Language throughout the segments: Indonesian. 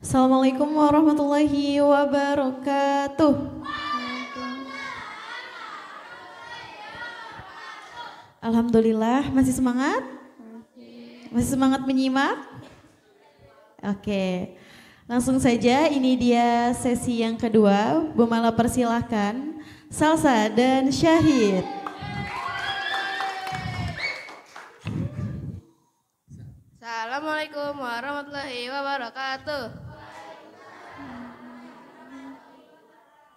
Assalamualaikum warahmatullahi wabarakatuh. Alhamdulillah, masih semangat? Masih semangat menyimak? Oke, langsung saja ini dia sesi yang kedua. Bu Mala persilahkan, Salsa dan Syahid. Assalamualaikum warahmatullahi wabarakatuh.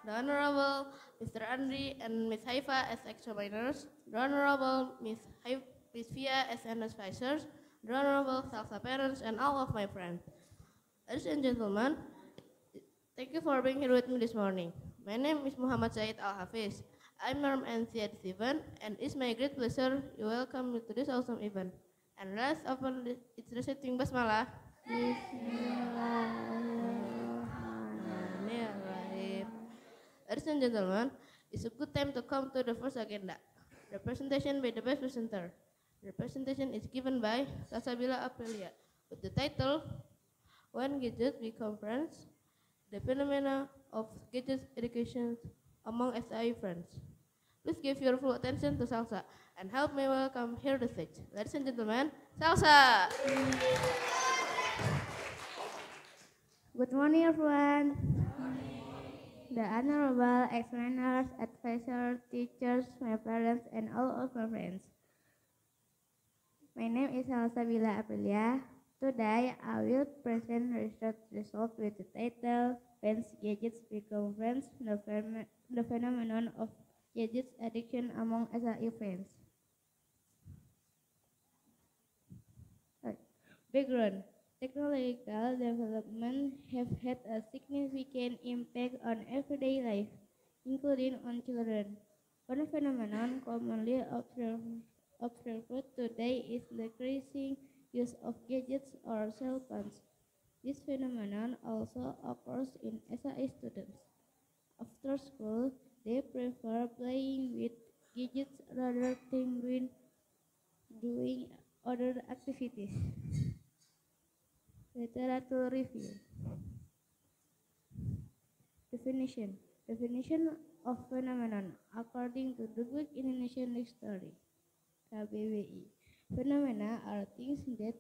The Honorable Mr. Andri and Ms. Haifa as examiners, the Honorable Ms. Fia as advisors, the Honorable Salsa parents, and all of my friends. Ladies and gentlemen, thank you for being here with me this morning. My name is Muhammad Said Al-Hafiz. I'm from NCR7 and it's my great pleasure to welcome you to this awesome event. And let's open its reciting basmalah. Bismillahirrahmanirrahim. Ladies and gentlemen, it's a good time to come to the first agenda. The presentation by the best presenter. The presentation is given by Salsabila Aprilia with the title When Gadgets Become Friends, the Phenomena of Gadgets Education Among SI Friends. Please give your full attention to Salsa and help me welcome here the stage. Ladies and gentlemen, Salsa! Good morning, everyone. The honorable examiners, advisors, teachers, my parents, and all of my friends. My name is Salsabila Aprilia. Today, I will present research result with the title When Gadgets Become Friends, the Phenomenon of Gadgets Addiction Among SI Friends. Background. Technological development have had a significant impact on everyday life, including on children. One phenomenon commonly observed today is the increasing use of gadgets or cell phones. This phenomenon also occurs in SI students. After school, they prefer playing with gadgets rather than doing other activities. Literature review. Definition of phenomenon according to the Book Indonesian Dictionary (KBBI). Phenomena are things that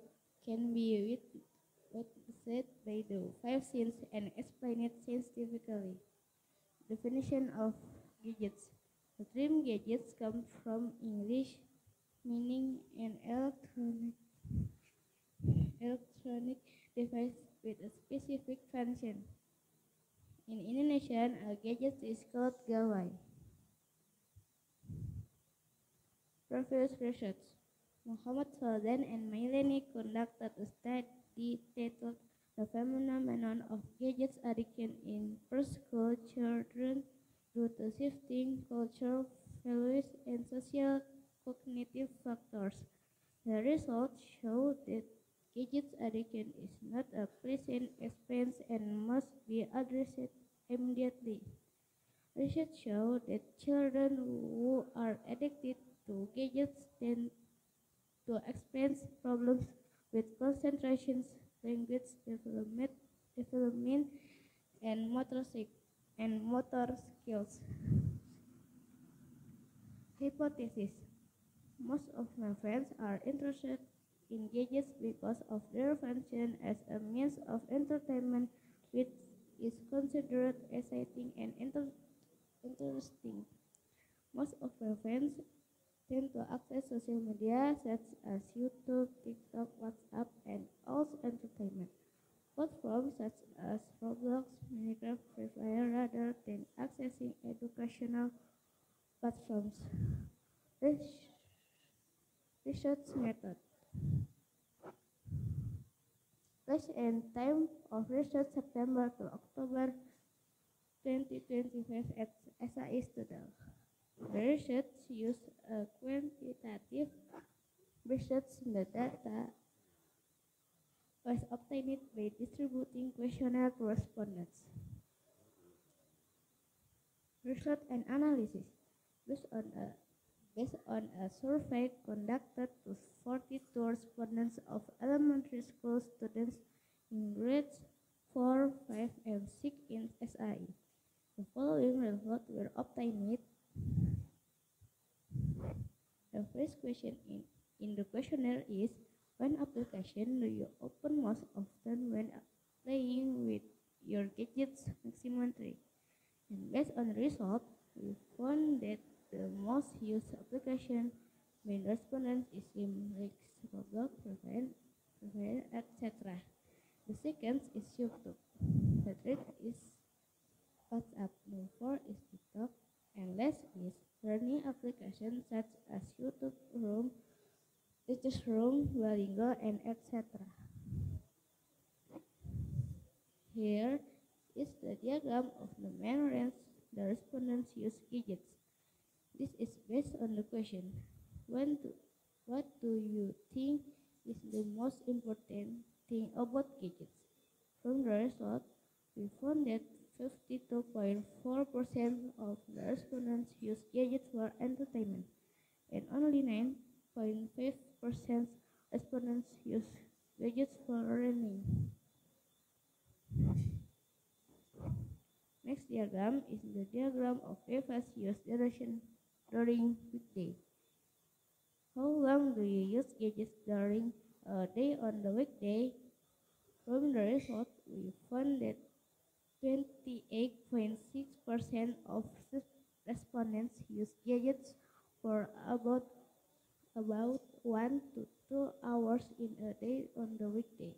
can be witnessed by the five senses and explained scientifically. Definition of gadgets. The term gadgets comes from English meaning an electronic device with a specific function. In Indonesian, a gadget is called gawai. Previous research. Muhammad Saldan and Mailani conducted a study titled The Phenomenon of Gadgets Addiction in Preschool Children due to Shifting Cultural Values and Social Cognitive Factors. The results show that gadgets addiction is not a pleasant experience and must be addressed immediately. Research shows that children who are addicted to gadgets tend to experience problems with concentration, language development, and motor skills. Hypothesis. Most of my friends are interested in gadgets because of their function as a means of entertainment, which is considered exciting and interesting. Most of my friends tend to access social media such as YouTube, TikTok, WhatsApp, and also entertainment platforms such as Roblox, Minecraft, Free Fire rather than accessing educational platforms. Research method. Place and time of research September to October 2025 at SI students. The research used a quantitative research. The data was obtained by distributing questionnaire to respondents. Research and analysis. Based on a survey conducted to 42 respondents of elementary school students in grades 4, 5, and 6 in SI. The following results were obtained. The first question in the questionnaire is, what application do you open most often when playing with your gadget's maximum 3? And based on the result, we found that the most used application by respondents is Limerick, Roblox, Prevent, etc. The second is YouTube. The third is WhatsApp. The fourth is TikTok. And last is learning applications such as YouTube Room, Teachers Room, Duolingo, and etc. Here is the diagram of the main range the respondents use gadgets. This is based on the question, what do you think is the most important thing about gadgets? From the result, we found that 52.4% of the respondents use gadgets for entertainment, and only 9.5% respondents use gadgets for learning. Next diagram is the diagram of device use duration during weekday. How long do you use gadgets during a day on the weekday? From the result, we found that 28.6% of respondents use gadgets for about 1 to 2 hours in a day on the weekday.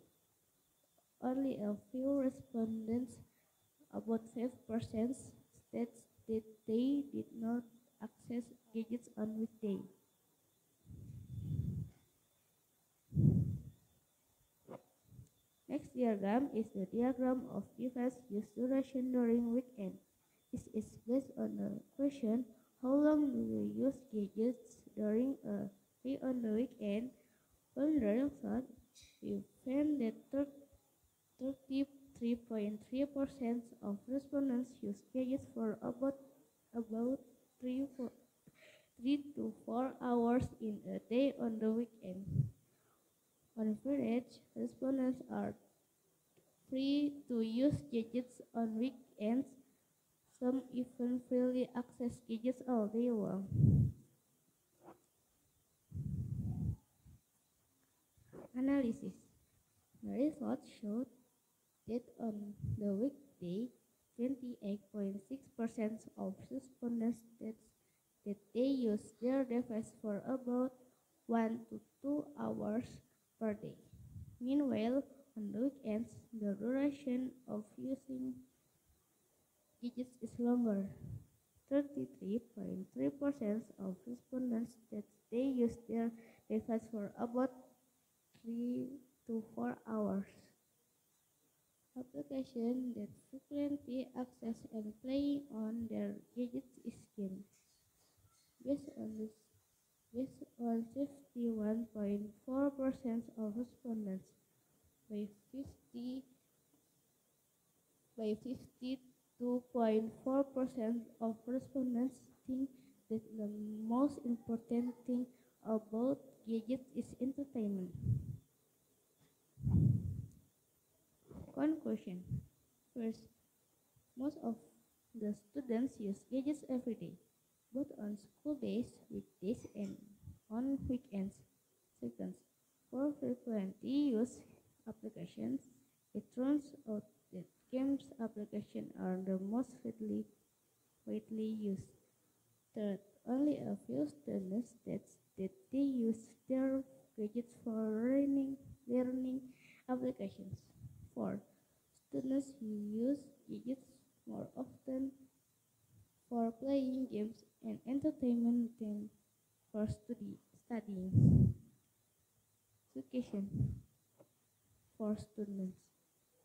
Only a few respondents, about 5%, states that they did not access gadgets on weekday. Next diagram is the diagram of device use duration during weekend. This is based on the question, how long do you use gadgets during a day on the weekend? From the result, we found that 33.3% of respondents use gadgets for about 3 to 4 hours in a day on the weekend. On average, respondents are free to use gadgets on weekends. Some even freely access gadgets all day long. Analysis. The results showed that on the weekday, 28.6% of respondents stated that they use their device for about 1 to 2 hours per day. Meanwhile, on the weekends, the duration of using gadgets is longer. 33.3% of respondents said they use their device for about 3 to 4 hours. Application that frequently access and playing on their gadgets is games. Based on 51.4% of respondents, by 52.4% of respondents think that the most important thing about gadgets is entertainment. Conclusion. First, most of the students use gadgets every day, both on school days, weekdays, and on weekends. Second, for frequently used applications, it turns out that games applications are the most widely used. Third, only a few students state that they use their gadgets for learning applications. Fourth, students use gadgets more often for playing games and entertainment than for studying. Education for students.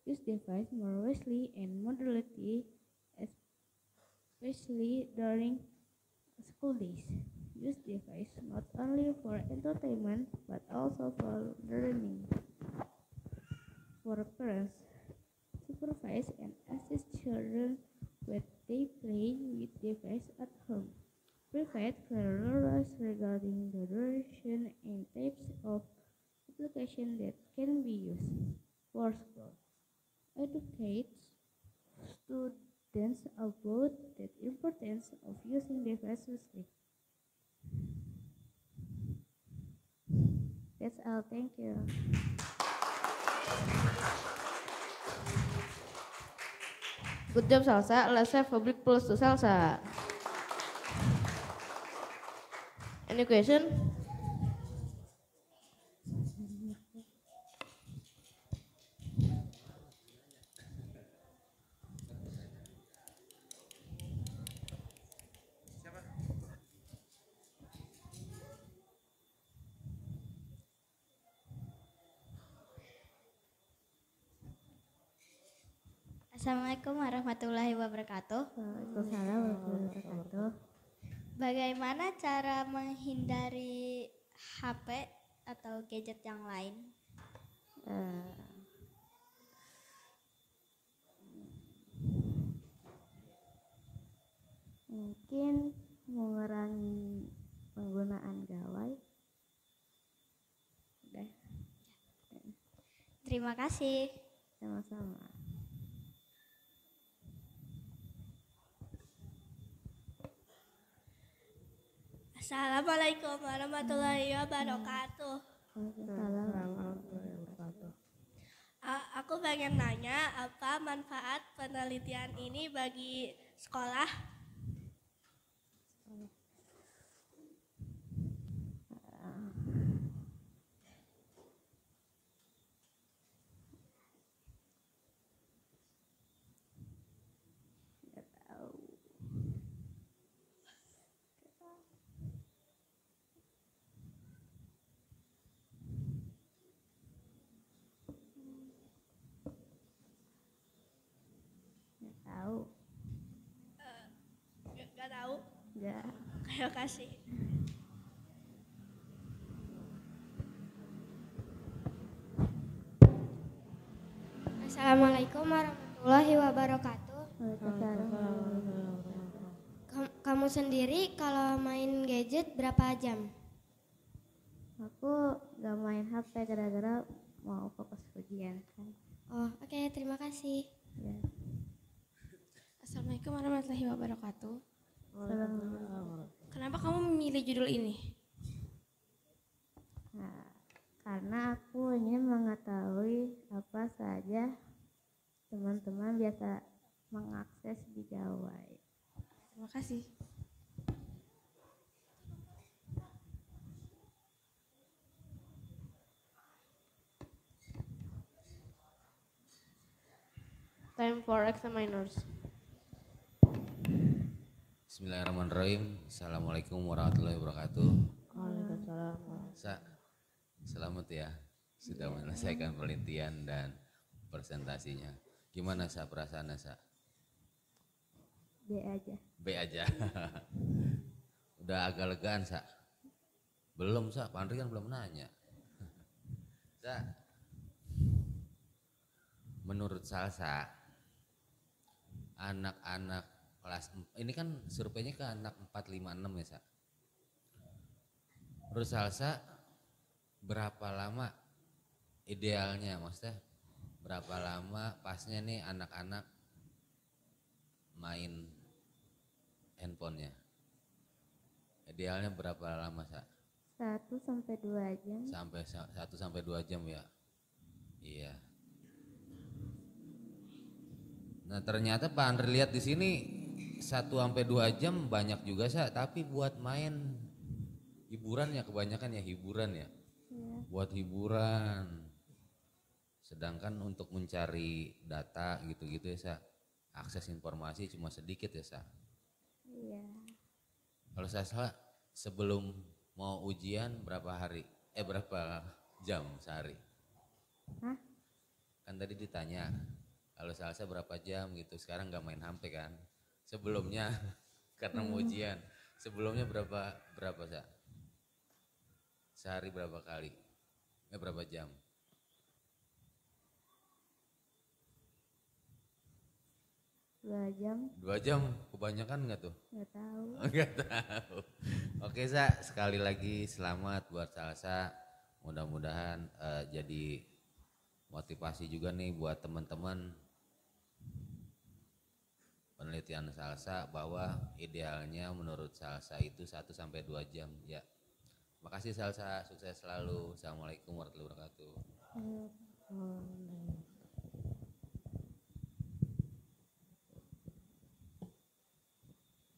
Use device more wisely and moderately, especially during school days. Use device not only for entertainment but also for learning. For parents, supervise and assist children when they play with device at home. Provide clear rules regarding the duration and types of application that can be used. For school, educates students about the importance of using devices wisely. That's all. Thank you. Good job, Salsa. Let's have a big applause to Salsa. Any question? Assalamualaikum warahmatullahi wabarakatuh. Waalaikumsalam warahmatullahi wabarakatuh. Bagaimana cara menghindari HP atau gadget yang lain? Mungkin mengurangi penggunaan gawai. Udah. Terima kasih. Sama-sama. Assalamualaikum warahmatullahi wabarakatuh. Aku pengen nanya, apa manfaat penelitian ini bagi sekolah? Gak tahu. Ya. Terima kasih. Assalamualaikum warahmatullahi wabarakatuh. Kamu sendiri kalau main gadget berapa jam? Aku gak main HP gara-gara mau fokus ujian kan. Oh, oke, terima kasih. Ya. Assalamualaikum warahmatullahi wabarakatuh. Assalamualaikum. Kenapa kamu memilih judul ini? Nah, karena aku ingin mengetahui apa saja teman-teman biasa mengakses di gawai. Terima kasih. Time for examiners. Bismillahirrahmanirrahim. Assalamualaikum warahmatullahi wabarakatuh. Waalaikumsalam. Selamat ya, sudah menyelesaikan penelitian dan presentasinya. Gimana perasaannya B aja. B aja. Udah agak legaan Belum Pak Andri kan belum nanya. Menurut Salsa, anak-anak kelas ini kan surveinya ke anak 4, 5, 6 ya Menurut Salsa berapa lama idealnya, maksudnya berapa lama pasnya nih anak-anak main handphonenya? Idealnya berapa lama 1 sampai 2 jam. Sampai 1 sampai 2 jam ya. Iya. Nah ternyata Pak Andri lihat di sini 1 sampai 2 jam banyak juga tapi buat main hiburan ya kebanyakan ya hiburan ya. Buat hiburan. Sedangkan untuk mencari data gitu-gitu ya akses informasi cuma sedikit ya Iya. Kalau saya salah sebelum mau ujian berapa jam sehari? Hah? Kan tadi ditanya kalau Salsa berapa jam gitu, sekarang nggak main HP kan? Sebelumnya karena mau ujian, sebelumnya berapa sehari berapa kali? Berapa jam? 2 jam. 2 jam, kebanyakan nggak tuh? Nggak tahu. Nggak tahu. Oke sekali lagi selamat buat Salsa. Mudah-mudahan jadi motivasi juga nih buat teman-teman penelitian salsa bahwa idealnya menurut salsa itu 1 sampai 2 jam ya. Makasih Salsa, sukses selalu. Assalamualaikum warahmatullahi wabarakatuh.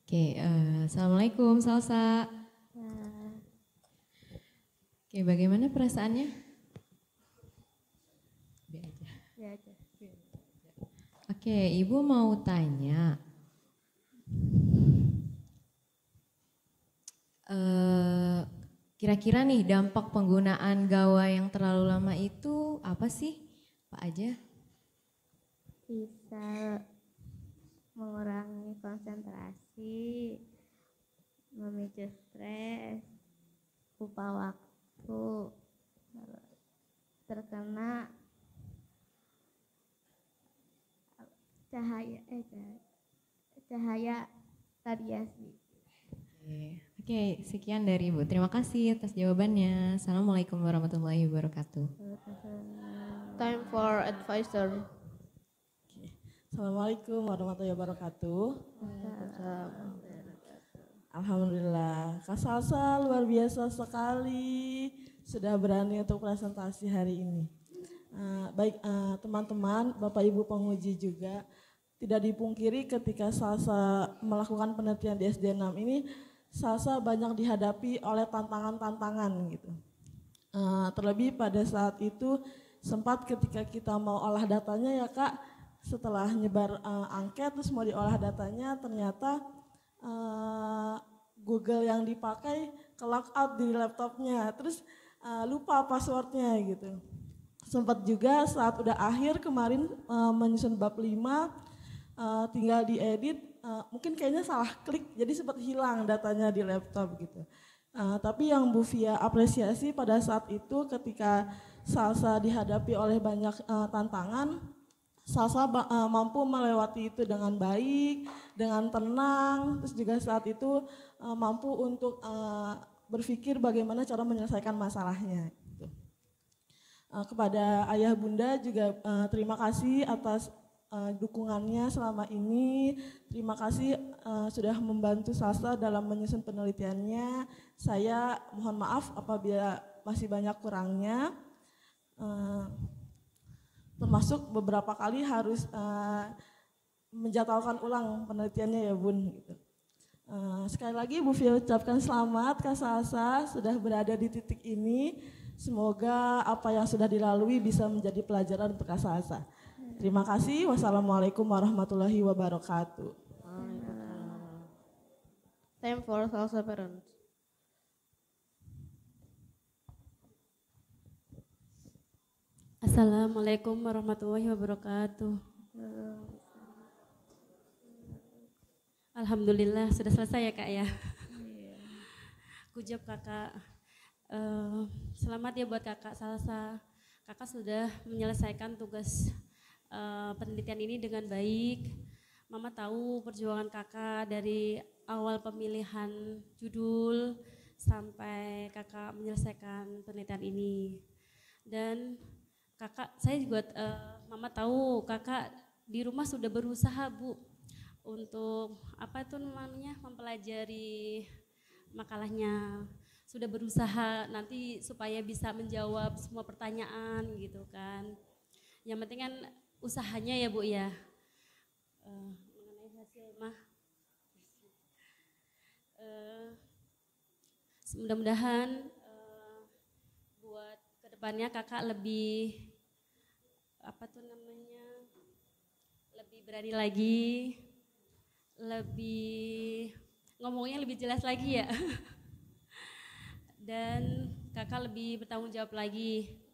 Oke, Assalamualaikum Salsa. Oke, bagaimana perasaannya? Biar aja. Oke, Ibu mau tanya. Kira-kira nih dampak penggunaan gawai yang terlalu lama itu apa sih, Pak Aja? Bisa mengurangi konsentrasi, memicu stres, lupa waktu, terkena cahaya radiasi. Oke, sekian dari Ibu. Terima kasih atas jawabannya. Assalamualaikum warahmatullahi wabarakatuh. Time for advisor. Assalamualaikum warahmatullahi wabarakatuh. Alhamdulillah, Kak Salsa luar biasa sekali sudah berani untuk presentasi hari ini. Baik teman-teman, Bapak Ibu penguji juga, tidak dipungkiri ketika Salsa melakukan penelitian di SD 6 ini, Salsa banyak dihadapi oleh tantangan-tantangan gitu. Terlebih pada saat itu sempat ketika kita mau olah datanya ya Kak, setelah nyebar angket terus mau diolah datanya ternyata Google yang dipakai ke lockout di laptopnya, terus lupa passwordnya gitu. Sempat juga saat udah akhir kemarin menyusun bab 5, tinggal diedit, mungkin kayaknya salah klik jadi sempat hilang datanya di laptop gitu. Tapi yang Bu Fia apresiasi pada saat itu ketika Salsa dihadapi oleh banyak tantangan, Salsa mampu melewati itu dengan baik, dengan tenang, terus juga saat itu mampu untuk berpikir bagaimana cara menyelesaikan masalahnya. Gitu. Kepada ayah bunda juga terima kasih atas dukungannya selama ini. Terima kasih sudah membantu Salsa dalam menyusun penelitiannya. Saya mohon maaf apabila masih banyak kurangnya. Termasuk beberapa kali harus menjadwalkan ulang penelitiannya ya Bun. Gitu. Sekali lagi Bu Fia ucapkan selamat Kak Salsa sudah berada di titik ini. Semoga apa yang sudah dilalui bisa menjadi pelajaran untuk Kak Salsa. Terima kasih. Wassalamualaikum warahmatullahi wabarakatuh. Time for Salsa parents. Assalamualaikum warahmatullahi wabarakatuh. Alhamdulillah sudah selesai ya Kak ya. Kujab Kakak. Selamat ya buat Kakak Salsa. Kakak sudah menyelesaikan tugas penelitian ini dengan baik. Mama tahu perjuangan Kakak dari awal pemilihan judul sampai Kakak menyelesaikan penelitian ini. Dan Kakak, saya juga Mama tahu Kakak di rumah sudah berusaha Bu untuk apa itu namanya mempelajari makalahnya, sudah berusaha nanti supaya bisa menjawab semua pertanyaan gitu kan. Yang penting kan usahanya ya Bu ya. Mengenai hasil mah mudah-mudahan buat kedepannya Kakak lebih apa tuh namanya lebih berani lagi, lebih ngomongnya lebih jelas lagi ya. Dan Kakak lebih bertanggung jawab lagi.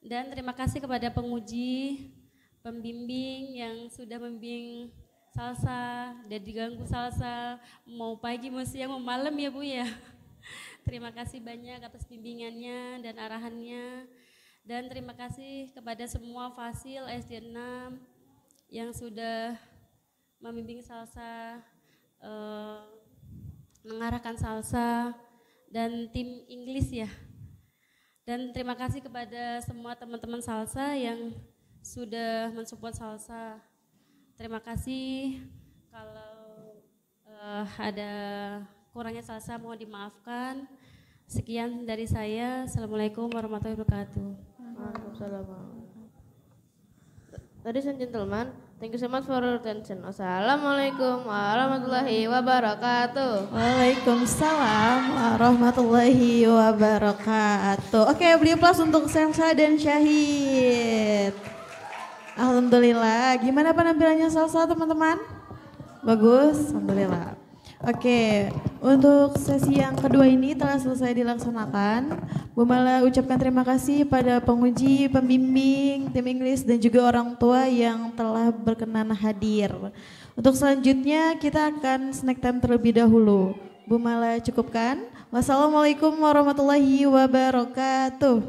Dan terima kasih kepada penguji, pembimbing yang sudah membimbing Salsa dan diganggu Salsa mau pagi, mau siang, mau malam ya Bu ya. Terima kasih banyak atas bimbingannya dan arahannya. Dan terima kasih kepada semua fasil SD 6 yang sudah membimbing Salsa, mengarahkan Salsa, dan tim Inggris ya. Dan terima kasih kepada semua teman-teman Salsa yang sudah mensupport Salsa. Terima kasih. Kalau ada kurangnya salsa mohon dimaafkan. Sekian dari saya. Assalamualaikum warahmatullahi wabarakatuh. Waalaikumsalam. Ladies and gentlemen, thank you so much for your attention. Wassalamualaikum warahmatullahi wabarakatuh. Waalaikumsalam warahmatullahi wabarakatuh. Oke, beri aplaus untuk Salsa dan Syahid. Alhamdulillah. Gimana penampilannya Salsa teman-teman? Bagus, alhamdulillah. Oke, untuk sesi yang kedua ini telah selesai dilaksanakan. Bu Mala ucapkan terima kasih pada penguji, pembimbing, tim Inggris dan juga orang tua yang telah berkenan hadir. Untuk selanjutnya kita akan snack time terlebih dahulu. Bu Mala cukupkan. Wassalamualaikum warahmatullahi wabarakatuh.